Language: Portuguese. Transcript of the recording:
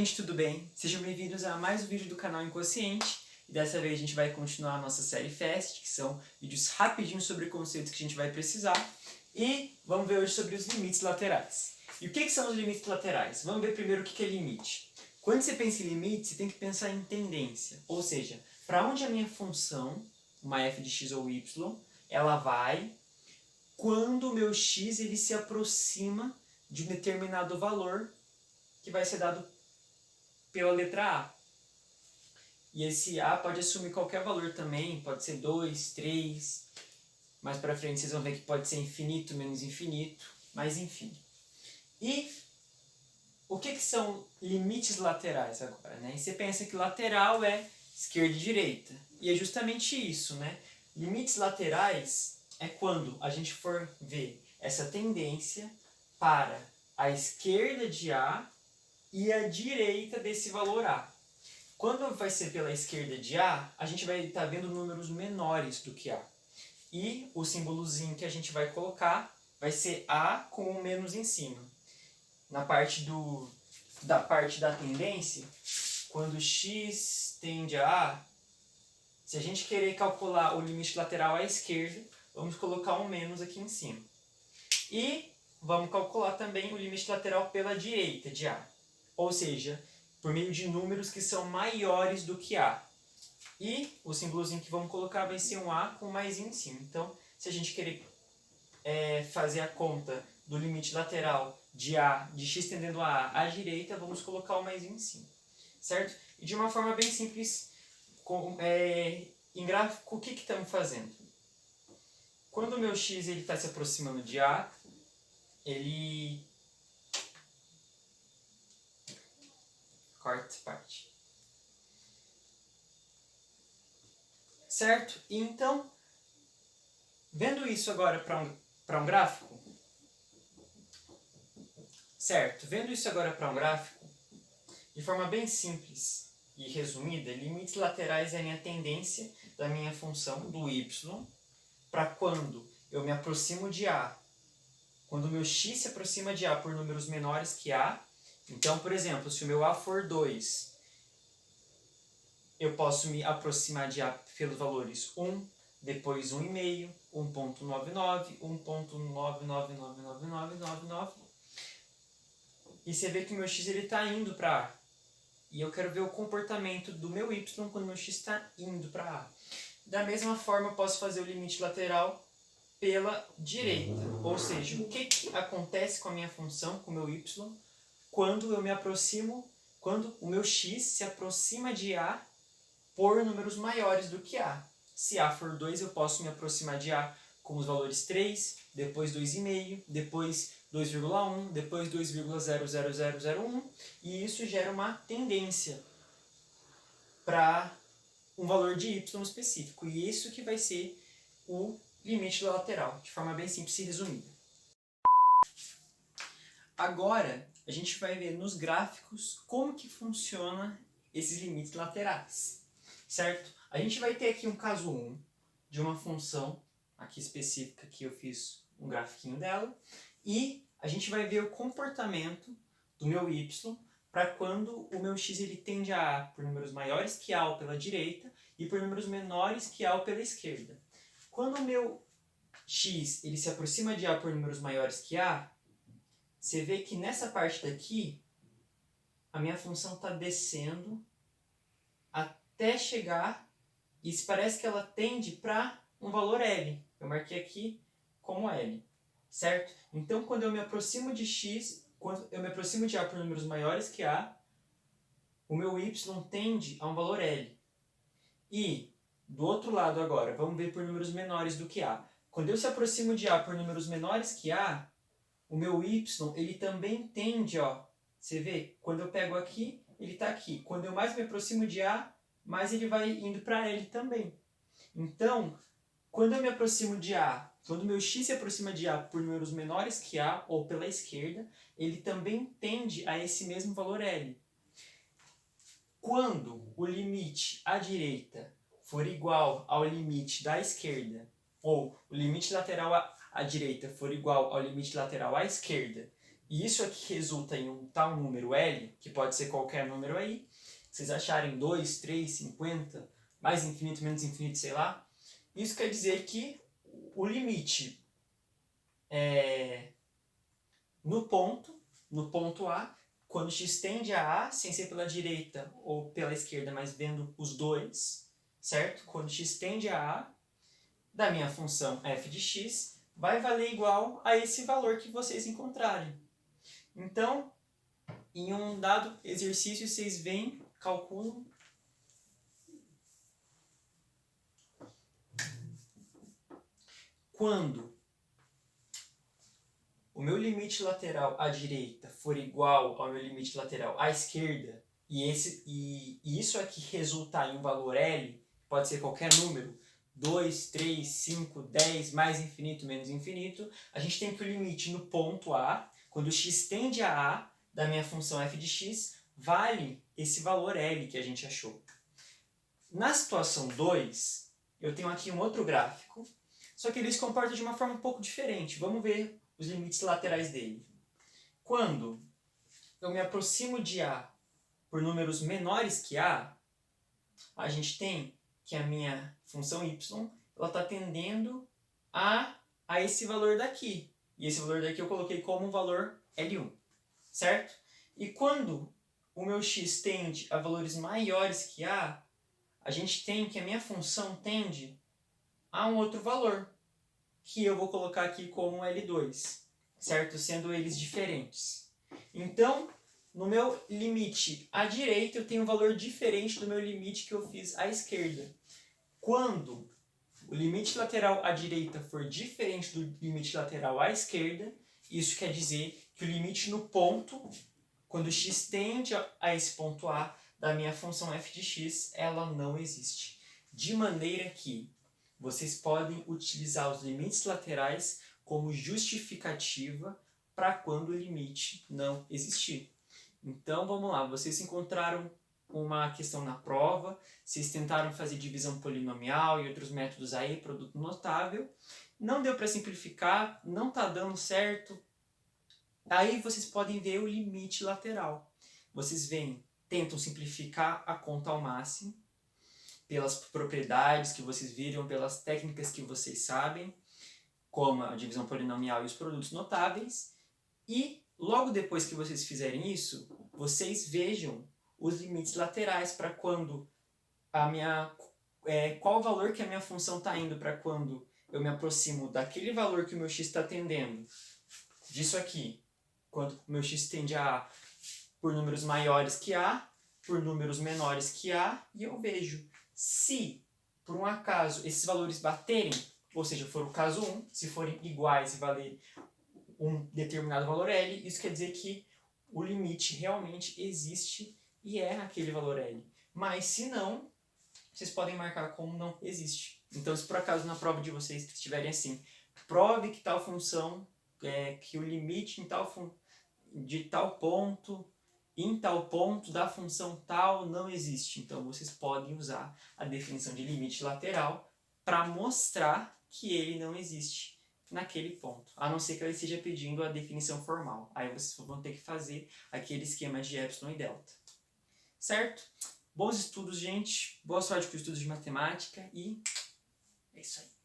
gente, tudo bem? Sejam bem-vindos a mais um vídeo do canal Inconsciente. E dessa vez a gente vai continuar a nossa série FAST, que são vídeos rapidinhos sobre conceitos que a gente vai precisar. E vamos ver hoje sobre os limites laterais. E o que são os limites laterais? Vamos ver primeiro o que é limite. Quando você pensa em limite, você tem que pensar em tendência. Ou seja, para onde a minha função, uma f de x ou y, ela vai quando o meu x ele se aproxima de um determinado valor que vai ser dado pela letra A. E esse A pode assumir qualquer valor também, pode ser 2, 3, mais pra frente vocês vão ver que pode ser infinito, menos infinito, mas enfim. E o que são limites laterais agora, né? E você pensa que lateral é esquerda e direita, e é justamente isso, né? Limites laterais é quando a gente for ver essa tendência para a esquerda de A e a direita desse valor A. Quando vai ser pela esquerda de A, a gente vai estar vendo números menores do que A. E o símbolozinho que a gente vai colocar vai ser A com um menos em cima. Na parte da tendência, quando x tende a A, se a gente querer calcular o limite lateral à esquerda, vamos colocar um menos aqui em cima. E vamos calcular também o limite lateral pela direita de A. Ou seja, por meio de números que são maiores do que A. E o símbolozinho que vamos colocar vai ser um A com mais em cima. Então, se a gente querer fazer a conta do limite lateral de A, de x tendendo a A à direita, vamos colocar o mais em cima. Certo? E de uma forma bem simples, em gráfico, o que estamos fazendo? Quando o meu x está se aproximando de A, ele... Corta essa parte. Certo? E então, vendo isso agora para um gráfico, certo? Vendo isso agora para um gráfico, de forma bem simples e resumida, limites laterais é a minha tendência da minha função do y para quando eu me aproximo de A. Quando o meu x se aproxima de A por números menores que A, então, por exemplo, se o meu A for 2, eu posso me aproximar de A pelos valores 1, depois 1,5, 1,99, 1,9999999. E você vê que o meu x está indo para A. E eu quero ver o comportamento do meu y quando o meu x está indo para A. Da mesma forma, eu posso fazer o limite lateral pela direita. Ou seja, o que acontece com a minha função, com o meu y, quando eu me aproximo, quando o meu x se aproxima de A por números maiores do que A. Se A for 2, eu posso me aproximar de A com os valores 3, depois 2,5, depois 2,1, depois 2,00001, e isso gera uma tendência para um valor de y específico. E isso que vai ser o limite lateral, de forma bem simples e resumida. Agora, a gente vai ver nos gráficos como que funciona esses limites laterais, certo? A gente vai ter aqui um caso 1 de uma função aqui específica que eu fiz um grafiquinho dela, e a gente vai ver o comportamento do meu y para quando o meu x ele tende a A por números maiores que A pela direita e por números menores que A pela esquerda. Quando o meu x ele se aproxima de A por números maiores que A, você vê que nessa parte daqui, a minha função está descendo até chegar, e parece que ela tende para um valor L. Eu marquei aqui como L, certo? Então, quando eu me aproximo de x, quando eu me aproximo de A por números maiores que A, o meu y tende a um valor L. E, do outro lado agora, vamos ver por números menores do que A. Quando eu se aproximo de A por números menores que A, o meu y, ele também tende, ó, você vê, quando eu pego aqui, ele está aqui. Quando eu mais me aproximo de A, mais ele vai indo para L também. Então, quando eu me aproximo de A, quando o meu x se aproxima de A por números menores que A, ou pela esquerda, ele também tende a esse mesmo valor L. Quando o limite à direita for igual ao limite da esquerda, ou o limite lateral à direita for igual ao limite lateral à esquerda, e isso aqui resulta em um tal número L, que pode ser qualquer número aí, vocês acharem 2, 3, 50, mais infinito, menos infinito, sei lá, isso quer dizer que o limite no ponto A, quando x tende a A, sem ser pela direita ou pela esquerda, mas vendo os dois, certo? Quando x tende a A, da minha função f de x, vai valer igual a esse valor que vocês encontrarem. Então, em um dado exercício, vocês vêm, calculam. Quando o meu limite lateral à direita for igual ao meu limite lateral à esquerda, e isso aqui resultar em um valor L, pode ser qualquer número, 2, 3, 5, 10, mais infinito, menos infinito, a gente tem que o limite no ponto A, quando x tende a A, da minha função f de x, vale esse valor L que a gente achou. Na situação 2, eu tenho aqui um outro gráfico, só que ele se comporta de uma forma um pouco diferente. Vamos ver os limites laterais dele. Quando eu me aproximo de A por números menores que A, a gente tem que a minha função y está tendendo a esse valor daqui. E esse valor daqui eu coloquei como valor L1, certo? E quando o meu x tende a valores maiores que A gente tem que a minha função tende a um outro valor, que eu vou colocar aqui como L2, certo? Sendo eles diferentes. Então, no meu limite à direita, eu tenho um valor diferente do meu limite que eu fiz à esquerda. Quando o limite lateral à direita for diferente do limite lateral à esquerda, isso quer dizer que o limite no ponto, quando x tende a esse ponto A, da minha função f de x, ela não existe. De maneira que vocês podem utilizar os limites laterais como justificativa para quando o limite não existir. Então, vamos lá. Vocês encontraram uma questão na prova, vocês tentaram fazer divisão polinomial e outros métodos aí, produto notável. Não deu para simplificar, não está dando certo. Aí vocês podem ver o limite lateral. Vocês tentam simplificar a conta ao máximo, pelas propriedades que vocês viram, pelas técnicas que vocês sabem, como a divisão polinomial e os produtos notáveis, e logo depois que vocês fizerem isso, vocês vejam os limites laterais para quando qual o valor que a minha função está indo para quando eu me aproximo daquele valor que o meu x está tendendo, disso aqui, quando o meu x tende a A por números maiores que A, por números menores que A, e eu vejo se, por um acaso, esses valores baterem, ou seja, for o caso 1, se forem iguais e valer um determinado valor L, isso quer dizer que o limite realmente existe e é aquele valor L. Mas se não, vocês podem marcar como não existe. Então, se por acaso na prova de vocês estiverem assim, prove que tal função, que o limite de tal ponto, em tal ponto da função tal não existe. Então, vocês podem usar a definição de limite lateral para mostrar que ele não existe naquele ponto, a não ser que ela esteja pedindo a definição formal. Aí vocês vão ter que fazer aquele esquema de epsilon e delta. Certo? Bons estudos, gente. Boa sorte com os estudos de matemática e é isso aí.